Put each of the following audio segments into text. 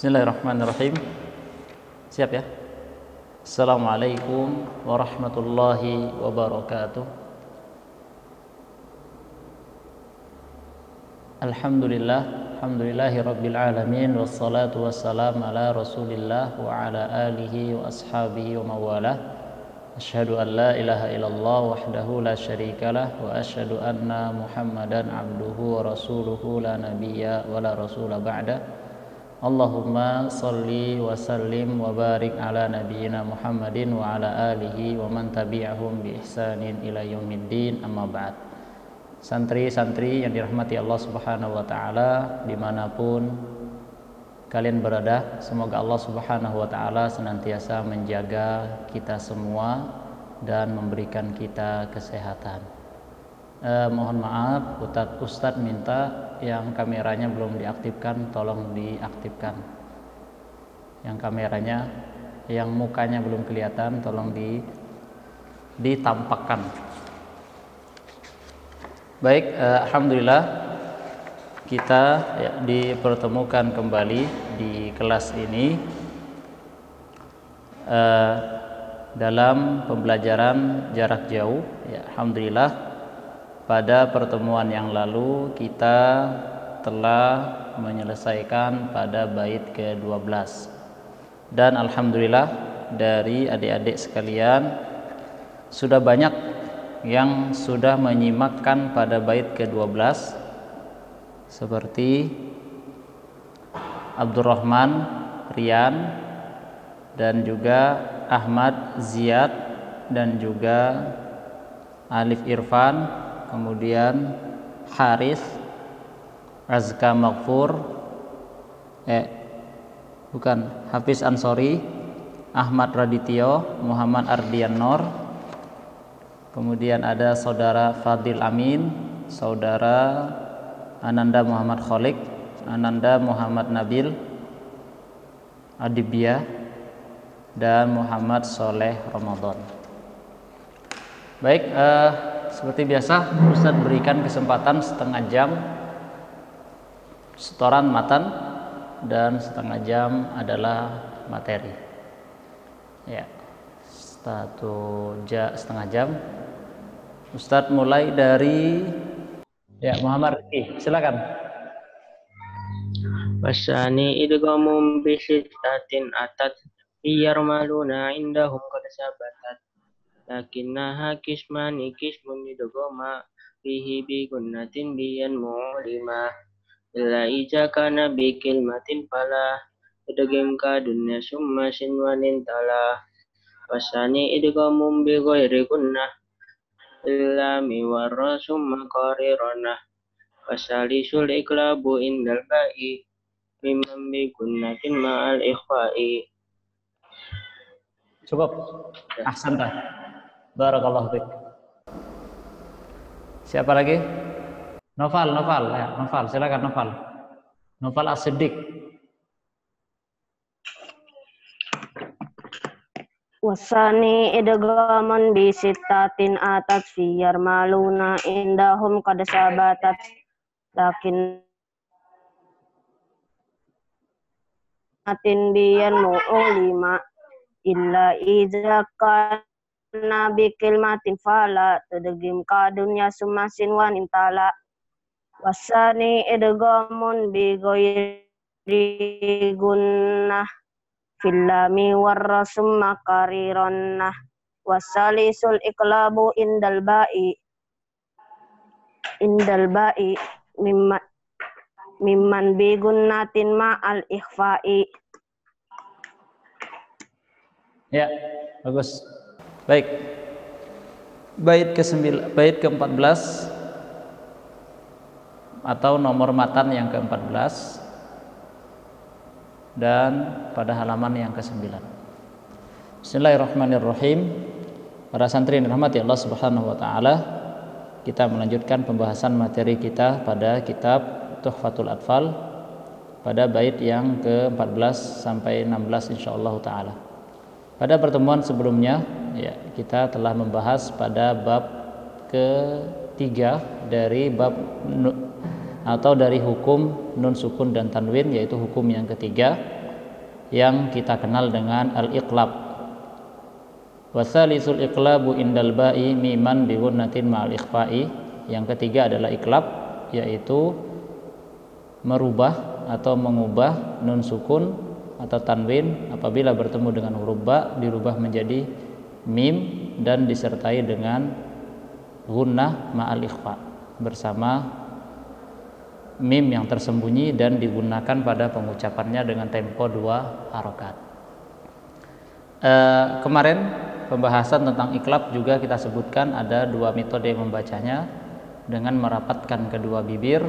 Bismillahirrahmanirrahim. Siap ya? Assalamualaikum warahmatullahi wabarakatuh. Alhamdulillahi rabbil alamin, wassalatu wassalamu ala rasulillah wa ala alihi wa ashabihi wa mawalah. Asyhadu an la ilaha illallah wahdahu la syarikalah wa asyhadu anna Muhammadan abduhu wa rasuluhu la nabiyya wa la rasula ba'da. Allahumma salli wa sallim wa barik ala nabiyyina Muhammadin wa ala alihi wa man tabi'ahum bi ihsanin ila yaumiddin, amma ba'd. Santri-santri yang dirahmati Allah Subhanahu wa taala dimanapun kalian berada, semoga Allah Subhanahu wa taala senantiasa menjaga kita semua dan memberikan kita kesehatan. Mohon maaf, Ustadz minta yang kameranya belum diaktifkan tolong diaktifkan. Yang kameranya, yang mukanya belum kelihatan tolong ditampakkan. Baik, alhamdulillah kita dipertemukan kembali di kelas ini dalam pembelajaran jarak jauh. Ya, alhamdulillah pada pertemuan yang lalu kita telah menyelesaikan pada bait ke-12 dan alhamdulillah dari adik-adik sekalian sudah banyak yang sudah menyimakkan pada bait ke-12 seperti Abdurrahman Rian dan juga Ahmad Ziyad dan juga Alif Irfan, kemudian Haris, Azka Maghfur, Hafiz Ansori, Ahmad Radityo, Muhammad Ardian Nur, kemudian ada saudara Fadil Amin, saudara Ananda Muhammad Kholik, Ananda Muhammad Nabil Adibia, dan Muhammad Soleh Ramadan. Baik, seperti biasa Ustadz berikan kesempatan setengah jam setoran matan dan setengah jam adalah materi. Ya, setengah jam. Ustadz mulai dari Muhammad Rifki, silakan. Wasani idghamum bisittatin atat yarmaluna indahum qad sabatat lakinnaha kismani kismun idghama fihi bi gunnatin biyan mu'lima illa ija kana bi kilmatin fala idgham ka dunya summa sinwanin tala. Wasani idghamum bi ghairi gunnah illa miwarra summa qarirana wasalisul iklabu indal ba'i mimman bi gunnatin ma'al ikhfa'i. Cukup. Ahsanta. Barakallahu fiik. Siapa lagi? Noval, silakan Noval. Noval As-Siddiq. Wasani idghaman bi sittatin atat fi yarmaluna indahum qad sabatat lakin atin biyan mu'lima illa idza kana bi kilmatin fala tadgim kadunya sumasin wan intala. Wasani idghamun bi ghairi gunnah fillami warrasum makarironnah wasalisul iklabu indal ba'i mimman bi gunnatin ma'al ikhfa'i. Ya, bagus. Baik. Bait ke-14 atau nomor matan yang ke-14 dan pada halaman yang ke-9. Bismillahirrahmanirrahim. Para santri yang dirahmati Allah Subhanahu wa taala, kita melanjutkan pembahasan materi kita pada kitab Tuhfatul Atfal pada bait yang ke-14 sampai 16 insyaallah taala. Pada pertemuan sebelumnya kita telah membahas pada bab ketiga dari bab atau dari hukum nun sukun dan tanwin, yaitu hukum yang ketiga, yang kita kenal dengan al-iqlab. Wa tsalitsul iqlabu indal ba'i miman bi ghunnatin ma'al ikhfa'i. Yang ketiga adalah iqlab, yaitu merubah atau mengubah nun sukun atau tanwin apabila bertemu dengan huruf ba dirubah menjadi mim dan disertai dengan gunnah ma'al ikhfa, bersama mim yang tersembunyi dan digunakan pada pengucapannya dengan tempo 2 harokat. Kemarin pembahasan tentang iqlab juga kita sebutkan ada 2 metode membacanya, dengan merapatkan kedua bibir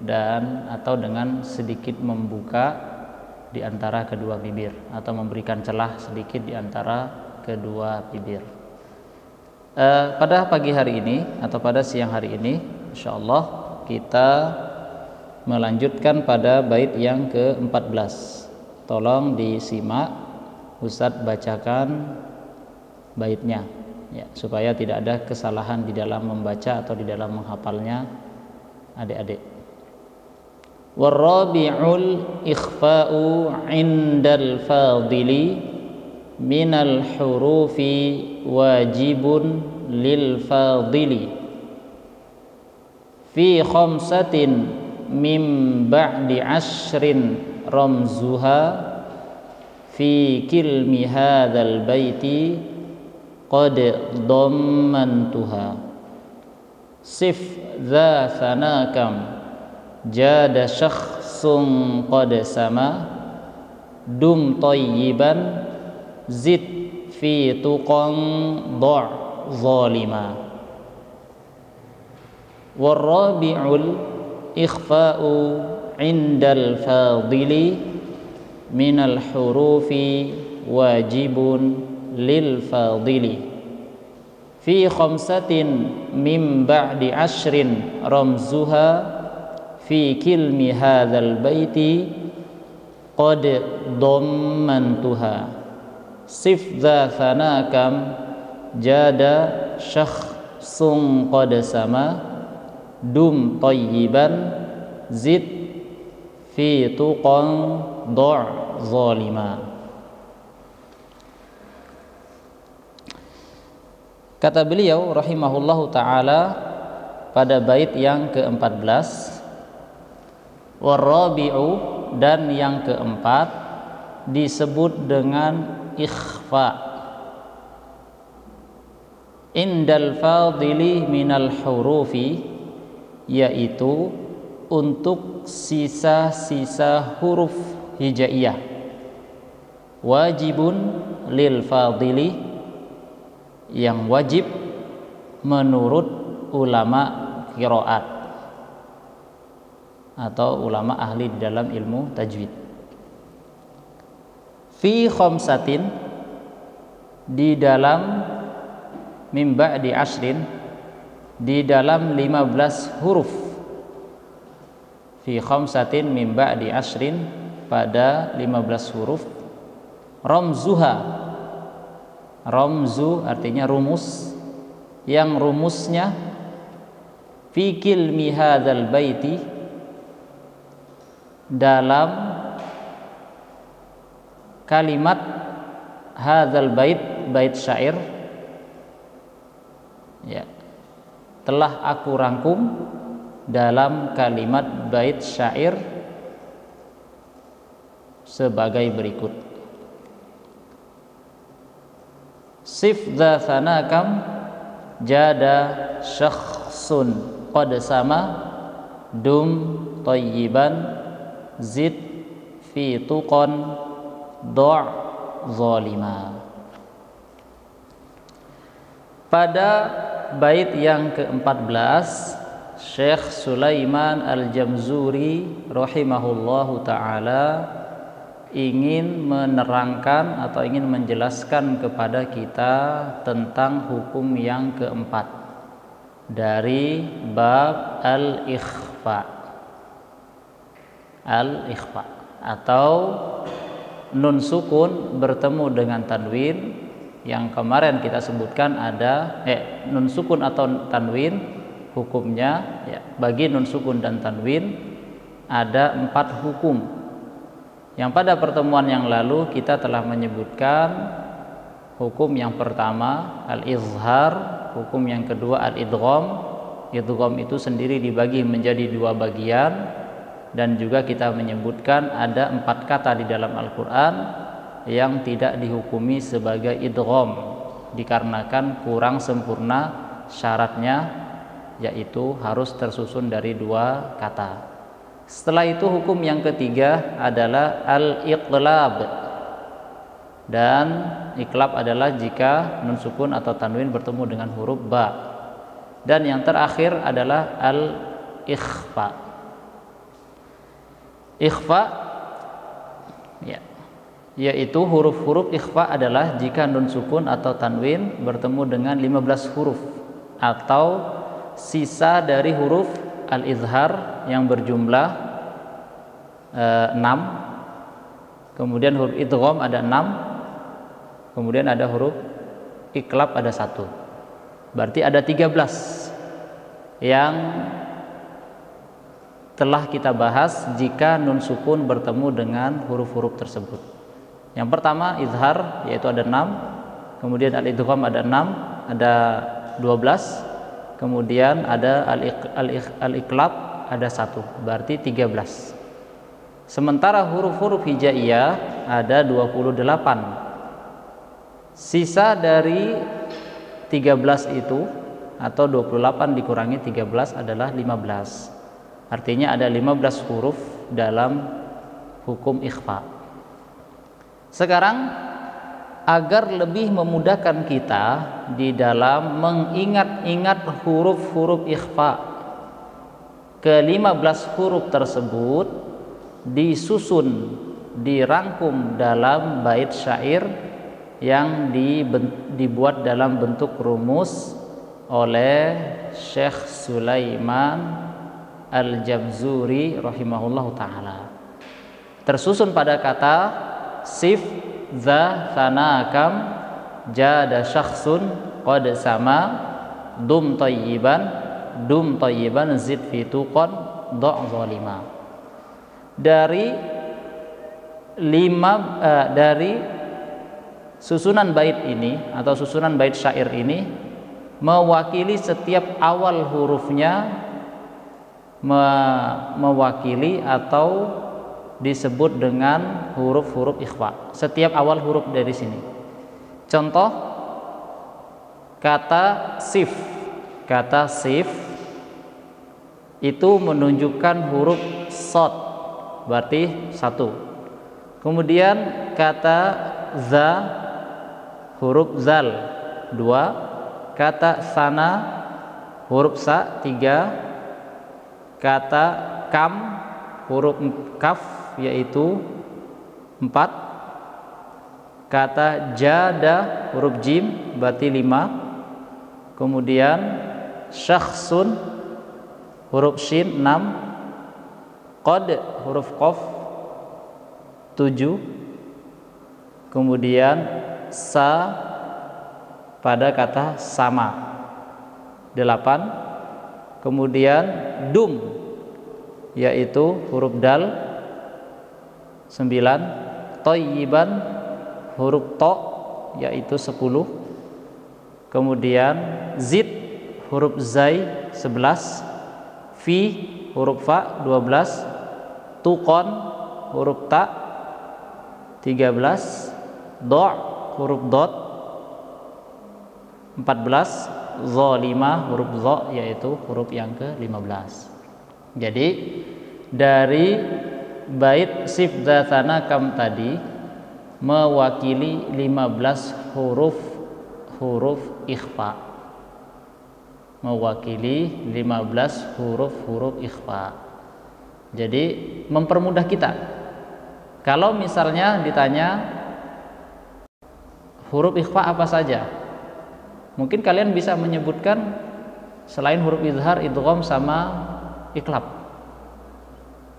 dan atau dengan sedikit membuka di antara kedua bibir atau memberikan celah sedikit di antara kedua bibir. Pada pagi hari ini atau pada siang hari ini insyaallah kita melanjutkan pada bait yang ke-14. Tolong disimak, Ustadz bacakan baitnya ya, supaya tidak ada kesalahan di dalam membaca atau di dalam menghafalnya adik-adik. Warabi'ul ikhfa'u 'indal fadili minal hurufi wajibun lil fadili fi khamsatin mim ba'di ashrin ramzuha fi kilmi hadzal baiti qad dhammantuha sif dza sanakam jada syakhsun qad sama dum tayyiban zid fi tuqan dha' zalima. Warabi'ul ikhfa'u 'indal fadili minal hurufi wajibun lil fadili fi khamsatin mim ba'di ashrin ramzuha fi kilmi hadzal baiti qad dhammantuha sif dza sanakam jada syakhsun qad sama dum tayyiban zid fi tuqan dha' zalima. Kata beliau rahimahullahu ta'ala pada bait yang ke-14, warabi'u, dan yang keempat disebut dengan ikhfa, indal fadili minal hurufi, yaitu untuk sisa-sisa huruf hijaiyah, wajibun lil fadili, yang wajib menurut ulama qiraat atau ulama ahli di dalam ilmu tajwid. Fi khamsatin, di dalam mim ba'di ashrin, di dalam 15 huruf. Fi khamsatin mim ba'di ashrin, pada 15 huruf. Ramzuha, ramzu artinya rumus, yang rumusnya fi kilmi hadzal baiti, dalam kalimat hadzal bait, bait syair ya, telah aku rangkum dalam kalimat bait syair sebagai berikut. Sif dza sanakam jada syakhsun qad sama dum tayyiban zid fi tuqan dha' zalima. Pada bait yang ke-14, Syekh Sulaiman Al-Jamzuri rahimahullahu ta'ala ingin menerangkan atau ingin menjelaskan kepada kita tentang hukum yang keempat dari bab al-ikhfa. Al-ikhfa atau nun sukun bertemu dengan tanwin, yang kemarin kita sebutkan ada nun sukun atau tanwin hukumnya ya, bagi nun sukun dan tanwin ada 4 hukum. Yang pada pertemuan yang lalu kita telah menyebutkan hukum yang pertama al-izhar, hukum yang kedua al-idgham. Idgham itu sendiri dibagi menjadi dua bagian, dan juga kita menyebutkan ada 4 kata di dalam Al-Quran yang tidak dihukumi sebagai idgham dikarenakan kurang sempurna syaratnya, yaitu harus tersusun dari 2 kata. Setelah itu hukum yang ketiga adalah al-iqlab, dan iqlab adalah jika nun sukun atau tanwin bertemu dengan huruf ba. Dan yang terakhir adalah al-ikhfa. Ikhfa ya, yaitu huruf-huruf ikhfa adalah jika nun sukun atau tanwin bertemu dengan 15 huruf atau sisa dari huruf al-izhar yang berjumlah 6. Kemudian huruf idgham ada 6. Kemudian ada huruf iqlab ada 1. Berarti ada 13 yang telah kita bahas jika nun sukun bertemu dengan huruf-huruf tersebut. Yang pertama izhar, yaitu ada 6. Kemudian al-idgham ada 6, ada 12. Kemudian ada al-iqlab ada 1, berarti 13. Sementara huruf-huruf hijaiyah ada 28. Sisa dari 13 itu atau 28 dikurangi 13 adalah 15. Artinya ada 15 huruf dalam hukum ikhfa. Sekarang agar lebih memudahkan kita di dalam mengingat-ingat huruf-huruf ikhfa, ke-15 huruf tersebut disusun, dirangkum dalam bait syair yang dibuat dalam bentuk rumus oleh Syekh Sulaiman Al-Jabzuri rahimahullahu ta'ala. Tersusun pada kata sif za thanakam jada syakhsun qad sama dum tayyiban zid fi tuqan da' zalima. Dari susunan bait ini atau susunan bait syair ini mewakili setiap awal hurufnya, mewakili atau disebut dengan huruf-huruf ikhfa. Setiap awal huruf dari sini. Contoh kata sif. Kata sif itu menunjukkan huruf shad, berarti 1. Kemudian kata za, huruf zal 2, kata sana huruf sa 3, kata kam huruf kaf yaitu 4, kata jada huruf jim berarti 5, kemudian syakhsun huruf shin 6, qad huruf qaf 7, kemudian sa pada kata sama 8, kemudian dum yaitu huruf dal 9, thayyiban huruf to yaitu 10, kemudian zid huruf zai 11, fi huruf fa 12, tuqon huruf ta 13, do' huruf dot 14, zalima huruf zo yaitu huruf yang ke-15. Jadi dari bait sif dzatana kam tadi mewakili 15 huruf ikhfa. Mewakili 15 huruf ikhfa. Jadi mempermudah kita. Kalau misalnya ditanya huruf ikhfa apa saja, mungkin kalian bisa menyebutkan selain huruf izhar, idgham sama iqlab.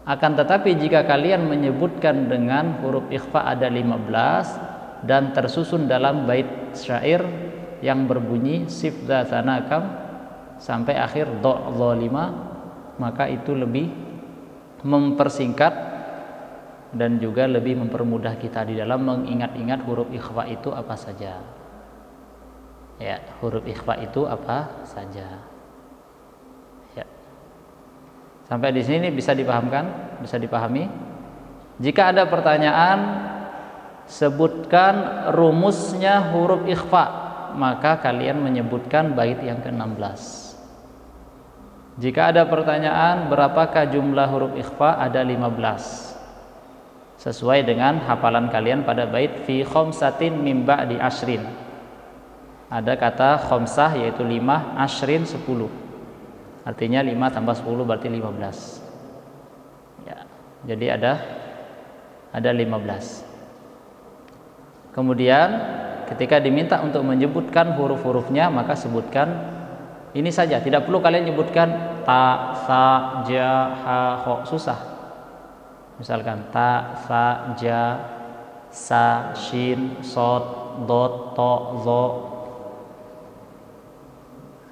Akan tetapi jika kalian menyebutkan dengan huruf ikhfa ada 15 dan tersusun dalam bait syair yang berbunyi sif dzatana kam sampai akhir do' zalima, maka itu lebih mempersingkat dan juga lebih mempermudah kita di dalam mengingat-ingat huruf ikhfa itu apa saja. Ya, huruf ikhfa itu apa saja. Ya. Sampai di sini bisa dipahamkan? Bisa dipahami? Jika ada pertanyaan, sebutkan rumusnya huruf ikhfa, maka kalian menyebutkan bait yang ke-16. Jika ada pertanyaan berapakah jumlah huruf ikhfa, ada 15. Sesuai dengan hafalan kalian pada bait fi khamsatin mim ba'di ashrin. Ada kata khamsah yaitu 5, ashrin 10. Artinya 5 tambah 10 berarti 15. Ya, jadi ada 15. Kemudian ketika diminta untuk menyebutkan huruf-hurufnya, maka sebutkan ini saja, tidak perlu kalian nyebutkan ta, sa, ja, ha, kho, susah. Misalkan ta, sa, ja, sa, shin, sod, dot, to, zo.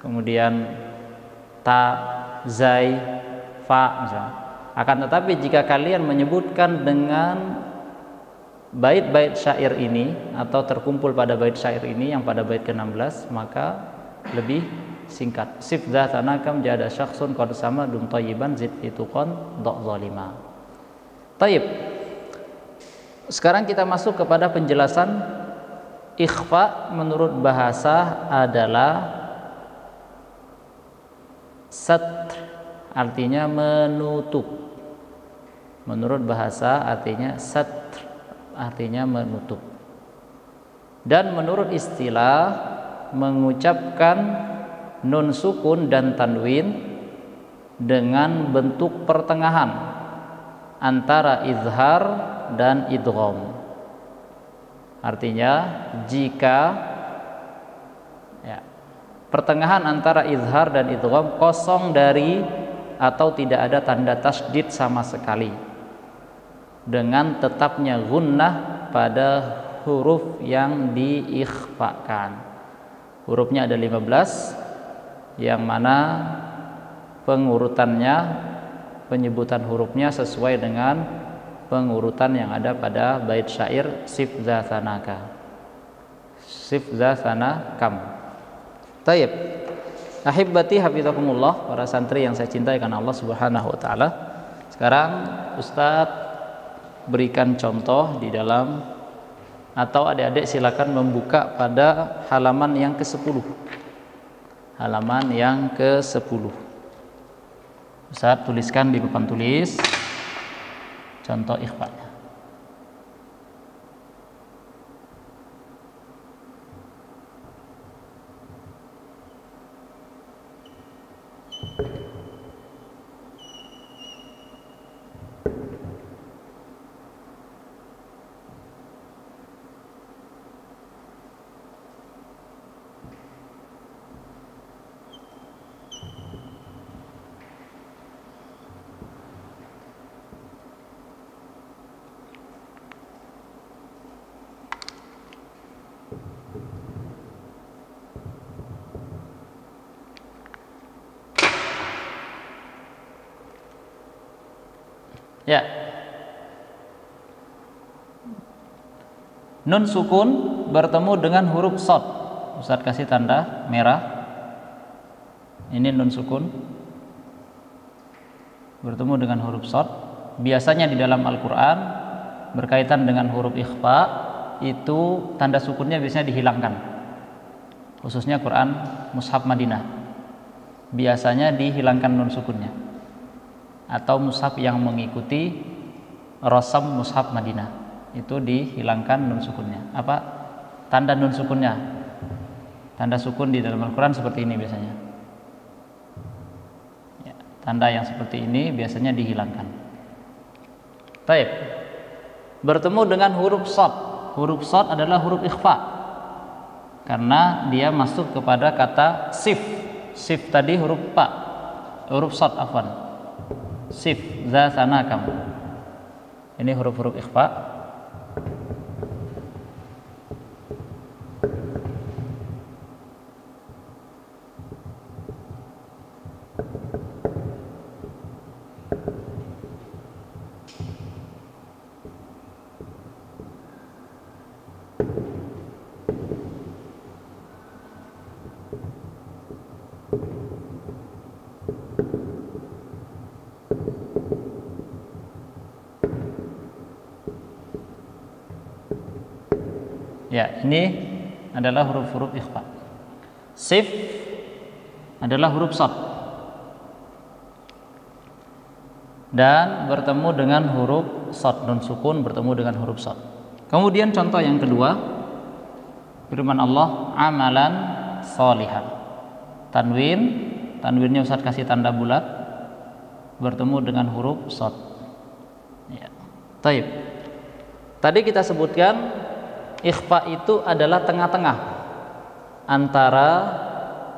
Kemudian ta, zai, fa misalnya. Akan tetapi jika kalian menyebutkan dengan bait-bait syair ini atau terkumpul pada bait syair ini yang pada bait ke-16, maka lebih singkat. Sif dzatana kam jada syakhsun qad sama dum thayyiban zid ituqan dha zalima. Taib. Sekarang kita masuk kepada penjelasan ikhfa menurut bahasa adalah satr, artinya menutup. Menurut bahasa artinya satr, artinya menutup. Dan menurut istilah mengucapkan nun sukun dan tanwin dengan bentuk pertengahan antara izhar dan idgham. Artinya jika ya, pertengahan antara izhar dan idgham kosong dari atau tidak ada tanda tasydid sama sekali, dengan tetapnya gunnah pada huruf yang diikhfakan. Hurufnya ada 15, yang mana pengurutannya, penyebutan hurufnya sesuai dengan pengurutan yang ada pada bait syair sif dzatsanaka, sif dzatsanakam. Taib. Ahibbati hafizakumullah, para santri yang saya cintai karena Allah Subhanahu wa taala. Sekarang Ustadz berikan contoh di dalam, atau adik-adik silakan membuka pada halaman yang ke-10. Halaman yang ke-10. Ustaz tuliskan di papan tulis contoh ikhfa. Ya. Nun sukun bertemu dengan huruf shad. Ustaz kasih tanda merah. Ini nun sukun bertemu dengan huruf shad. Biasanya di dalam Al-Qur'an berkaitan dengan huruf ikhfa itu tanda sukunnya biasanya dihilangkan. Khususnya Quran Mushaf Madinah. Biasanya dihilangkan nun sukunnya. Atau mushaf yang mengikuti Rasam Mushaf Madinah itu dihilangkan nun sukunnya. Apa tanda nun sukunnya? Tanda sukun di dalam Al-Quran seperti ini biasanya ya, tanda yang seperti ini biasanya dihilangkan. Baik, bertemu dengan huruf shad. Huruf shad adalah huruf ikhfa karena dia masuk kepada kata sif. Sif tadi huruf pa, huruf shad afwan. Sif dzatsanakam. Ini huruf-huruf ikhfa. Ya, ini adalah huruf-huruf ikhfa. Sif adalah huruf shad dan bertemu dengan huruf shad, nun sukun bertemu dengan huruf shad. Kemudian contoh yang kedua, firman Allah, amalan sholihan. Tanwinnya Ustaz kasih tanda bulat, bertemu dengan huruf shad. Ya. Taib. Tadi kita sebutkan ikhfa itu adalah tengah-tengah antara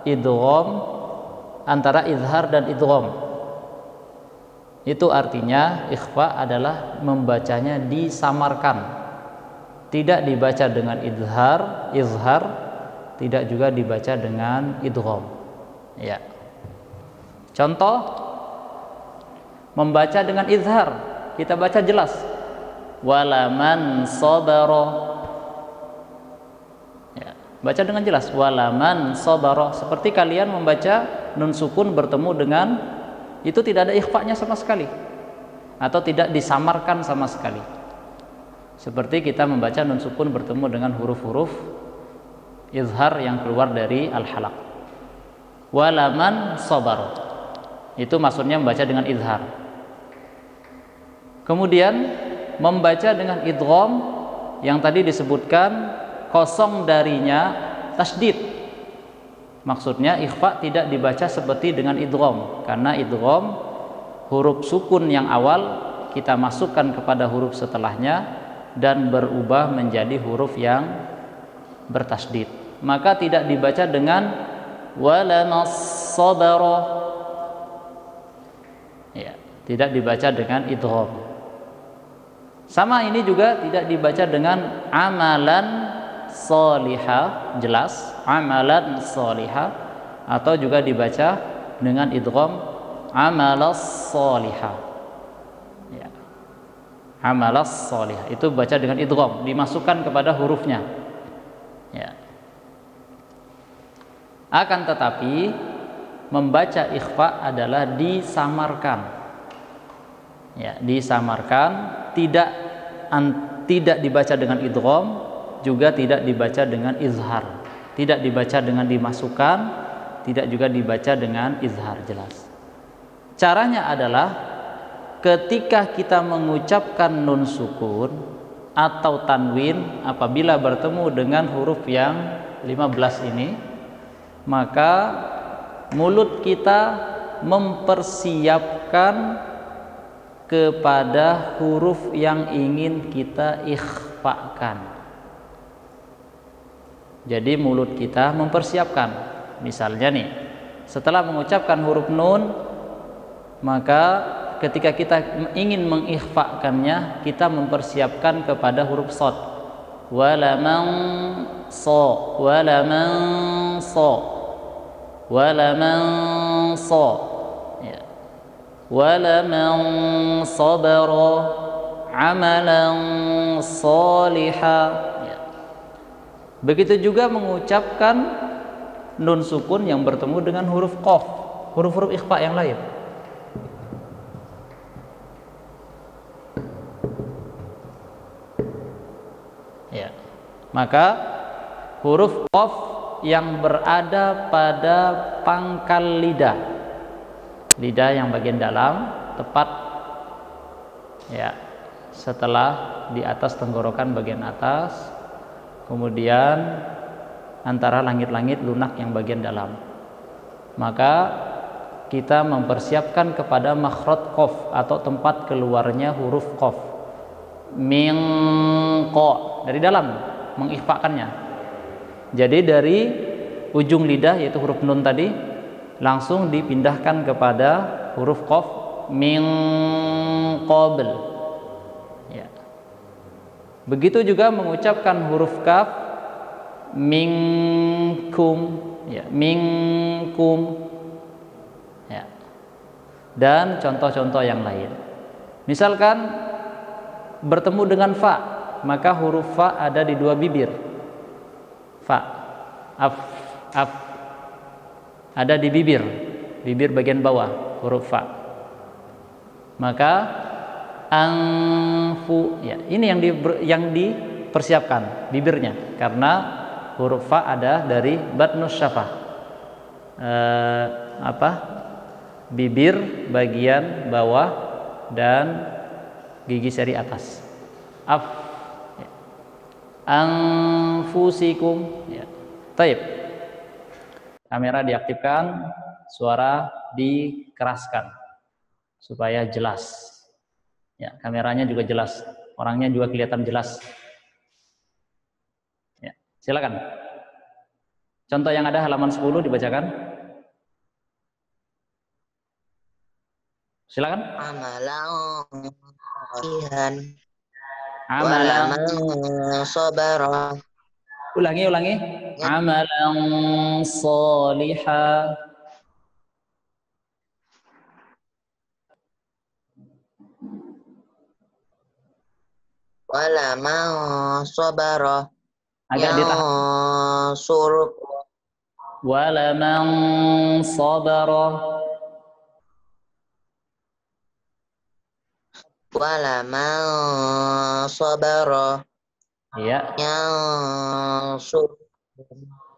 idgham, antara izhar dan idgham. Itu artinya ikhfa adalah membacanya disamarkan, tidak dibaca dengan izhar, tidak juga dibaca dengan idgham. Ya. Contoh membaca dengan izhar, kita baca jelas, walaman sabara. Ya, baca dengan jelas, walaman sabara. Seperti kalian membaca nun sukun bertemu dengan, itu tidak ada ikhfa-nya sama sekali, atau tidak disamarkan sama sekali. Seperti kita membaca nun sukun bertemu dengan huruf-huruf izhar yang keluar dari al-halaq. Walaman sabara, itu maksudnya membaca dengan izhar. Kemudian membaca dengan idgham yang tadi disebutkan kosong darinya tasdid. Maksudnya ikhfa tidak dibaca seperti dengan idgham, karena idgham huruf sukun yang awal kita masukkan kepada huruf setelahnya dan berubah menjadi huruf yang bertasdid. Maka tidak dibaca dengan walamas sabara. Ya, tidak dibaca dengan idgham. Sama ini juga tidak dibaca dengan amalan sholihah, jelas amalan sholihah, atau juga dibaca dengan idgham amalas sholihah. Ya. Amalas sholihah itu baca dengan idgham, dimasukkan kepada hurufnya. Ya. Akan tetapi membaca ikhfa adalah disamarkan. Ya, disamarkan, tidak dibaca dengan idgham, juga tidak dibaca dengan izhar, tidak dibaca dengan dimasukkan, tidak juga dibaca dengan izhar, jelas. Caranya adalah ketika kita mengucapkan nun sukun atau tanwin apabila bertemu dengan huruf yang 15 ini, maka mulut kita mempersiapkan kepada huruf yang ingin kita ikhfakan. Jadi mulut kita mempersiapkan. Misalnya nih, setelah mengucapkan huruf nun, maka ketika kita ingin mengikhfakannya, kita mempersiapkan kepada huruf shad. Walaman so, walaman so, walaman so. Ya. Walaman sabara amalan salihah. Ya. Begitu juga mengucapkan nun sukun yang bertemu dengan huruf qaf, huruf-huruf ikhfa yang lain. Ya. Maka huruf qaf yang berada pada pangkal lidah, lidah yang bagian dalam, tepat ya setelah di atas tenggorokan bagian atas, kemudian antara langit-langit lunak yang bagian dalam. Maka kita mempersiapkan kepada makhraj qaf atau tempat keluarnya huruf qaf. Min qa, dari dalam mengikhfakannya. Jadi dari ujung lidah yaitu huruf nun tadi langsung dipindahkan kepada huruf qaf, min qabl. Ya. Begitu juga mengucapkan huruf kaf, minkum, ya, minkum. Ya. Dan contoh-contoh yang lain. Misalkan bertemu dengan fa, maka huruf fa ada di dua bibir. Fa, af, ada di bibir bagian bawah huruf fa. Maka anfu, ya, ini yang persiapkan bibirnya, karena huruf fa ada dari batnus syafah, bibir bagian bawah dan gigi seri atas. Anfusikum, ya. Taib. Kamera diaktifkan, suara dikeraskan supaya jelas. Ya, kameranya juga jelas, orangnya juga kelihatan jelas. Ya, silakan. Contoh yang ada halaman 10 dibacakan. Silakan. Amalan sabara. Ulangi. Amalan salihah. Wala man sabara. Agak ditahan. Wala man sabara. Wala man sabara. Ya.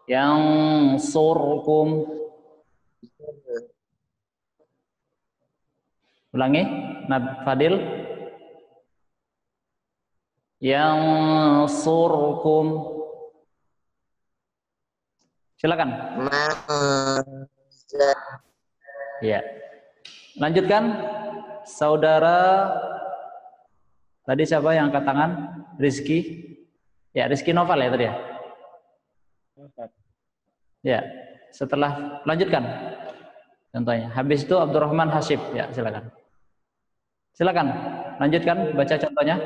Yansurkum. Ulangi, Fadil. Yansurkum. Silakan. Ya. Lanjutkan. Saudara tadi siapa yang angkat tangan? Rizky. Ya, Rizky Noval ya tadi ya. Ya, setelah lanjutkan contohnya. Habis itu Abdurrahman Hasib. Ya, silakan. Silakan lanjutkan baca contohnya.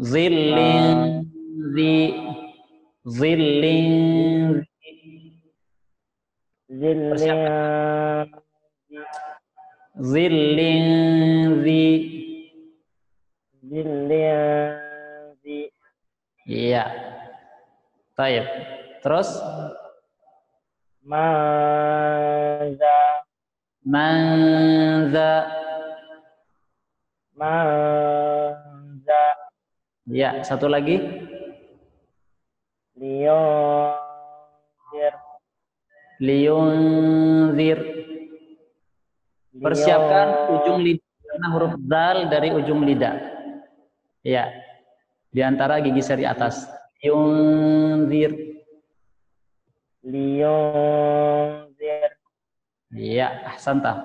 Zillin Iya. Baik. Terus manza. Ya, satu lagi. Liyunzir. Persiapkan ujung lidah, karena huruf dal dari ujung lidah. Ya, di antara gigi seri atas. Liyunzir. Ya, ahsanta.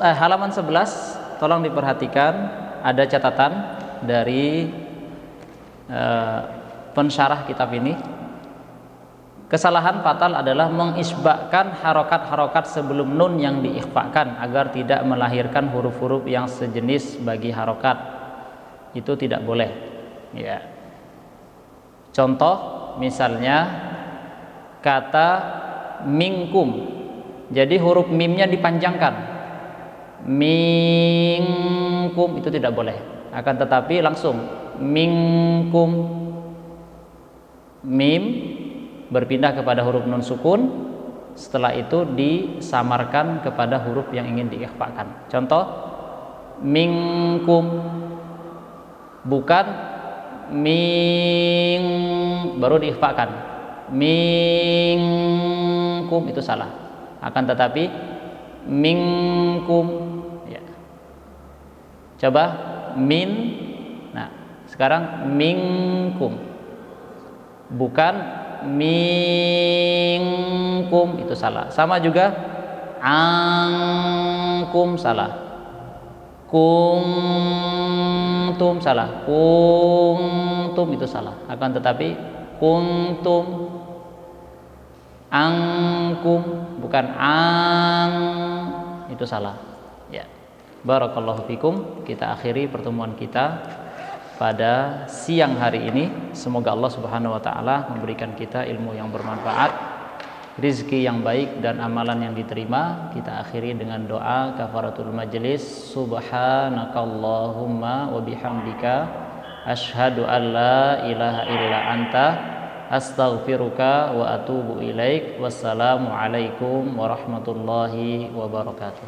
Halaman 11, tolong diperhatikan, ada catatan dari pensyarah kitab ini. Kesalahan fatal adalah mengisbahkan harokat-harokat sebelum nun yang diikhfakan agar tidak melahirkan huruf-huruf yang sejenis bagi harokat. Itu tidak boleh. Ya. Contoh misalnya kata minkum. Jadi huruf mimnya dipanjangkan. Minkum itu tidak boleh. Akan tetapi langsung minkum, mim berpindah kepada huruf nun sukun, setelah itu disamarkan kepada huruf yang ingin diikhfakan. Contoh minkum, bukan ming baru diikhfakan. Minkum itu salah. Akan tetapi minkum, ya. Coba min. Nah, sekarang minkum, bukan minkum, itu salah. Sama juga angkum salah, kuntum salah, kuntum itu salah. Akan tetapi kuntum, angkum, bukan ang, itu salah. Ya. Barakallahu fikum. Kita akhiri pertemuan kita pada siang hari ini. Semoga Allah Subhanahu wa taala memberikan kita ilmu yang bermanfaat, rizki yang baik dan amalan yang diterima. Kita akhiri dengan doa kafaratul majlis. Subhanakallahumma wa bihamdika asyhadu an la ilaha illa anta astaghfiruka wa atubu ilaik. Wassalamu alaikum warahmatullahi wabarakatuh.